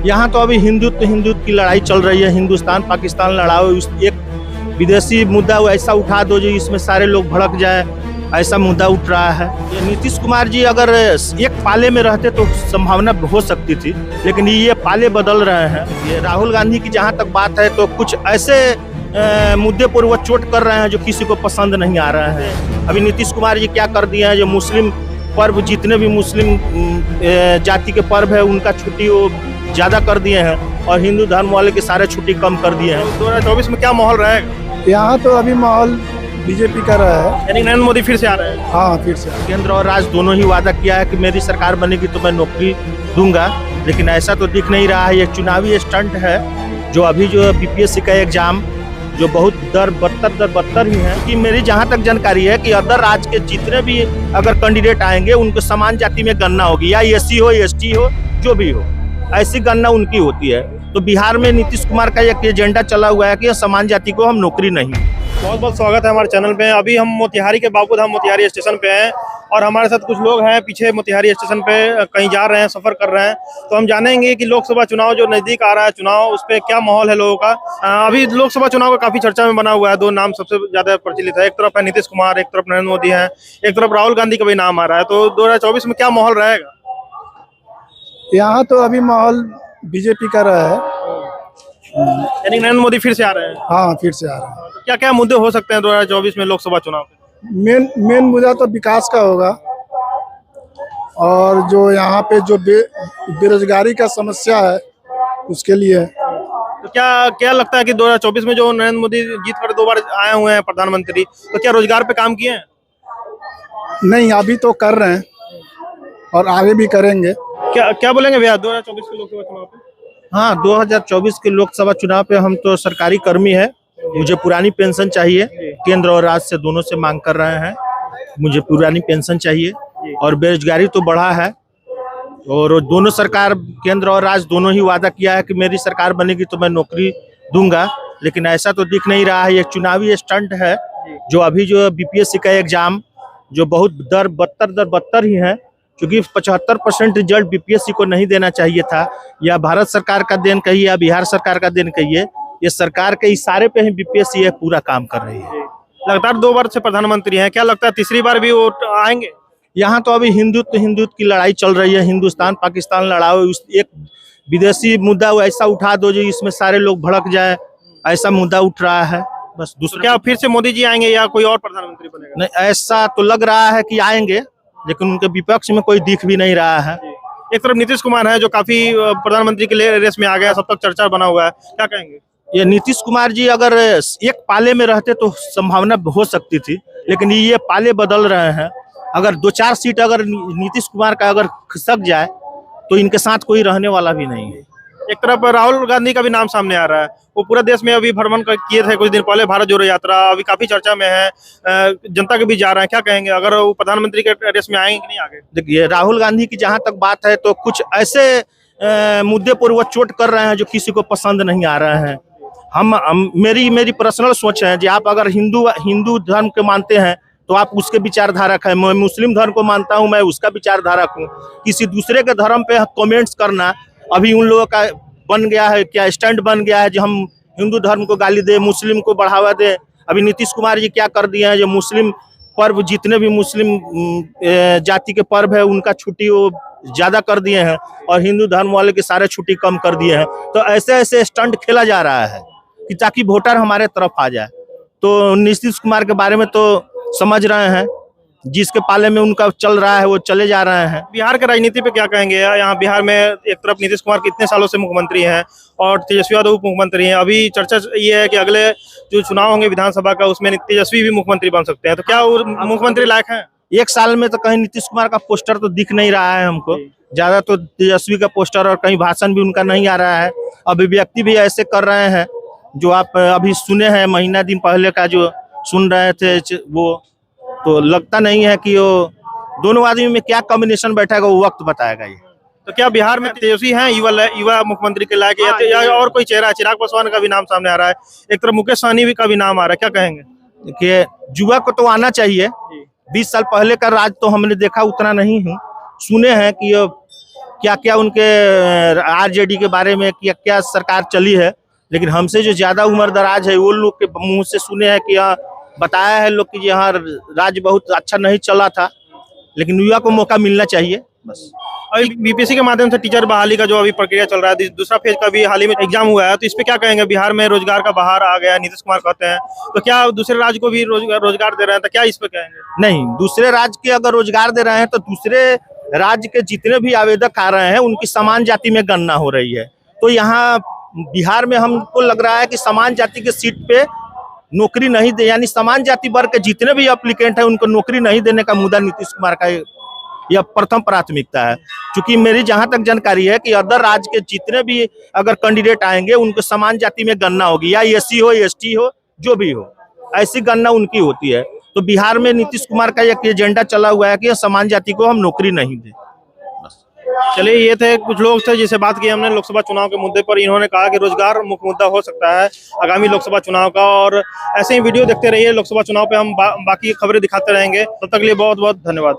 यहाँ तो अभी हिंदुत्व हिंदुत्व की लड़ाई चल रही है। हिंदुस्तान पाकिस्तान लड़ाओ, एक विदेशी मुद्दा ऐसा उठा दो जो इसमें सारे लोग भड़क जाए, ऐसा मुद्दा उठ रहा है। ये नीतीश कुमार जी अगर एक पाले में रहते तो संभावना हो सकती थी, लेकिन ये पाले बदल रहे हैं। ये राहुल गांधी की जहाँ तक बात है तो कुछ ऐसे मुद्दे पर वो चोट कर रहे हैं जो किसी को पसंद नहीं आ रहे हैं। अभी नीतीश कुमार जी क्या कर दिए हैं, जो मुस्लिम पर्व, जितने भी मुस्लिम जाति के पर्व है उनका छुट्टी वो ज़्यादा कर दिए हैं और हिंदू धर्म वाले के सारे छुट्टी कम कर दिए हैं। 2024 में क्या माहौल रहेगा? यहाँ तो अभी माहौल बीजेपी का रहा है। यानी नरेंद्र मोदी फिर से आ रहे हैं? हाँ, फिर से। केंद्र और राज्य दोनों ही वादा किया है कि मेरी सरकार बनेगी तो मैं नौकरी दूंगा, लेकिन ऐसा तो दिख नहीं रहा है। ये चुनावी स्टंट है जो अभी जो बीपीएससी का एग्जाम जो बहुत बदतर ही है। कि मेरी जहाँ तक जानकारी है कि अदर राज्य के जितने भी अगर कैंडिडेट आएंगे उनको समान जाति में गणना होगी, या एससी हो एसटी हो जो भी हो, ऐसी गणना उनकी होती है। तो बिहार में नीतीश कुमार का एक एजेंडा चला हुआ है कि समान जाति को हम नौकरी नहीं। बहुत बहुत स्वागत है हमारे चैनल पे। अभी हम मोतिहारी के बाबूधाम मोतिहारी स्टेशन पे हैं और हमारे साथ कुछ लोग हैं पीछे मोतिहारी स्टेशन पे कहीं जा रहे हैं, सफर कर रहे हैं। तो हम जानेंगे कि लोकसभा चुनाव जो नजदीक आ रहा है, चुनाव उस पर क्या माहौल है लोगों का। अभी लोकसभा चुनाव का काफी चर्चा में बना हुआ है। दो नाम सबसे ज्यादा प्रचलित है, एक तरफ है नीतीश कुमार, एक तरफ नरेंद्र मोदी है, एक तरफ राहुल गांधी का भी नाम आ रहा है। तो 2024 में क्या माहौल रहेगा? यहाँ तो अभी माहौल बीजेपी का रहा है। यानी नरेंद्र मोदी फिर से आ रहे हैं? हाँ, फिर से आ रहा है। क्या क्या मुद्दे हो सकते हैं 2024 में लोकसभा चुनाव पे? मेन मुद्दा तो विकास का होगा, और जो यहाँ पे जो बेरोजगारी का समस्या है उसके लिए। तो क्या लगता है कि 2024 में जो नरेंद्र मोदी जीत कर 2 बार आए हुए हैं प्रधानमंत्री, तो क्या रोजगार पे काम किए हैं? नहीं, अभी तो कर रहे हैं और आगे भी करेंगे। क्या बोलेंगे भैया 2024 के लोकसभा चुनाव पे? हाँ, 2024 के लोकसभा चुनाव पे हम तो सरकारी कर्मी है, मुझे पुरानी पेंशन चाहिए। केंद्र और राज्य से दोनों से मांग कर रहे हैं, मुझे पुरानी पेंशन चाहिए। और बेरोजगारी तो बढ़ा है, और दोनों सरकार, केंद्र और राज्य दोनों ही वादा किया है कि मेरी सरकार बनेगी तो मैं नौकरी दूंगा, लेकिन ऐसा तो दिख नहीं रहा है। ये चुनावी स्टंट है जो अभी जो बीपीएससी का एग्जाम जो बहुत बदतर ही है, क्योंकि 75% रिजल्ट बीपीएससी को नहीं देना चाहिए था। या भारत सरकार का देन कहिए या बिहार सरकार का देन कहिए, ये सरकार के इशारे पे ही बीपीएससी ये पूरा काम कर रही है। लगातार 2 बार से प्रधानमंत्री हैं, क्या लगता है तीसरी बार भी वो आएंगे? यहाँ तो अभी हिंदुत्व हिंदुत्व की लड़ाई चल रही है। हिंदुस्तान पाकिस्तान लड़ाओ, एक विदेशी मुद्दा ऐसा उठा दो जो इसमें सारे लोग भड़क जाए, ऐसा मुद्दा उठ रहा है। बस दूसरा क्या फिर से मोदी जी आएंगे या कोई और प्रधानमंत्री बनेगा? नहीं, ऐसा तो लग रहा है कि आएंगे, लेकिन उनके विपक्ष में कोई दिख भी नहीं रहा है। एक तरफ नीतीश कुमार है जो काफी प्रधानमंत्री के लिए रेस में आ गया, सब तक चर्चा बना हुआ है, क्या कहेंगे? ये नीतीश कुमार जी अगर एक पाले में रहते तो संभावना हो सकती थी, लेकिन ये पाले बदल रहे हैं। अगर 2-4 सीट अगर नीतीश कुमार का अगर खिसक जाए तो इनके साथ कोई रहने वाला भी नहीं है। एक तरफ राहुल गांधी का भी नाम सामने आ रहा है, वो पूरा देश में अभी भ्रमण किए थे कुछ दिन पहले, भारत जोड़ो यात्रा अभी काफी चर्चा में है, जनता के बीच जा रहे हैं। क्या कहेंगे, अगर वो प्रधानमंत्री के रेस में आएंगे कि नहीं आगे? देखिए, राहुल गांधी की जहाँ तक बात है तो कुछ ऐसे मुद्दे पर वो चोट कर रहे हैं जो किसी को पसंद नहीं आ रहे हैं। मेरी पर्सनल सोच है कि आप अगर हिंदू धर्म के मानते हैं तो आप उसके विचारधारक है, मैं मुस्लिम धर्म को मानता हूं, मैं उसका विचारधारक हूं। किसी दूसरे के धर्म पे कमेंट्स करना अभी उन लोगों का बन गया है, क्या स्टैंड बन गया है, जो हम हिंदू धर्म को गाली दे, मुस्लिम को बढ़ावा दे। अभी नीतीश कुमार जी क्या कर दिए हैं, जो मुस्लिम पर्व, जितने भी मुस्लिम जाति के पर्व है उनका छुट्टी वो ज्यादा कर दिए हैं और हिंदू धर्म वाले के सारे छुट्टी कम कर दिए हैं। तो ऐसे स्टंट खेला जा रहा है कि ताकि वोटर हमारे तरफ आ जाए। तो नीतीश कुमार के बारे में तो समझ रहे हैं, जिसके पाले में उनका चल रहा है वो चले जा रहे हैं। बिहार की राजनीति पे क्या कहेंगे? यहाँ बिहार में एक तरफ नीतीश कुमार कितने सालों से मुख्यमंत्री हैं और तेजस्वी यादव उप मुख्यमंत्री हैं। अभी चर्चा ये है कि अगले जो चुनाव होंगे विधानसभा का, उसमें तेजस्वी भी मुख्यमंत्री बन सकते हैं। तो क्या वो मुख्यमंत्री लायक हैं? 1 साल में तो कहीं नीतीश कुमार का पोस्टर तो दिख नहीं रहा है हमको, ज्यादा तो तेजस्वी का पोस्टर, और कहीं भाषण भी उनका नहीं आ रहा है। अभिव्यक्ति भी ऐसे कर रहे हैं जो आप अभी सुने हैं, महीना दिन पहले का जो सुन रहे थे वो, तो लगता नहीं है कि वो दोनों आदमी में क्या कॉम्बिनेशन बैठेगा वो वक्त बताएगा। ये तो क्या बिहार में तेजस्वी हैं युवा मुख्यमंत्री के लायक, या और कोई चेहरा? चिराग पासवान का भी नाम सामने आ रहा है, एक तरफ मुकेश सहनी का भी नाम आ रहा है, क्या कहेंगे? देखिए, युवा को तो आना चाहिए। 20 साल पहले का राज तो हमने देखा उतना नहीं हूँ, सुने हैं कि क्या क्या उनके आरजेडी के बारे में क्या क्या सरकार चली है, लेकिन हमसे जो ज्यादा उम्र दराज है वो लोग के मुंह से सुने हैं कि यहाँ बताया है लोग कि यहाँ राज्य बहुत अच्छा नहीं चला था, लेकिन युवा को मौका मिलना चाहिए बस। अभी बीपीएससी के माध्यम से टीचर बहाली का जो अभी प्रक्रिया चल रहा है, दूसरा फेज का भी हाल ही में एग्जाम हुआ है, तो इस पे क्या कहेंगे? बिहार में रोजगार का बहार आ गया, नीतीश कुमार कहते हैं, तो क्या दूसरे राज्य को भी रोजगार दे रहे हैं, तो क्या इस पे कहेंगे? नहीं, दूसरे राज्य के अगर रोजगार दे रहे हैं तो दूसरे राज्य के जितने भी आवेदक आ रहे हैं उनकी समान जाति में गणना हो रही है। तो यहाँ बिहार में हमको लग रहा है कि समान जाति के सीट पे नौकरी नहीं दे, यानी समान जाति वर्ग के जितने भी एप्लीकेंट है उनको नौकरी नहीं देने का मुद्दा नीतीश कुमार का यह प्रथम प्राथमिकता है। क्योंकि मेरी जहां तक जानकारी है कि अदर राज्य के जितने भी अगर कैंडिडेट आएंगे उनको समान जाति में गणना होगी, या एससी हो एसटी हो जो भी हो, ऐसी गणना उनकी होती है। तो बिहार में नीतीश कुमार का एक एजेंडा चला हुआ है कि समान जाति को हम नौकरी नहीं दें। चलिए, ये थे कुछ लोग थे जिसे बात की हमने लोकसभा चुनाव के मुद्दे पर। इन्होंने कहा कि रोजगार मुख्य मुद्दा हो सकता है आगामी लोकसभा चुनाव का, और ऐसे ही वीडियो देखते रहिए। लोकसभा चुनाव पे हम बाकी खबरें दिखाते रहेंगे। तब तक के लिए बहुत बहुत धन्यवाद।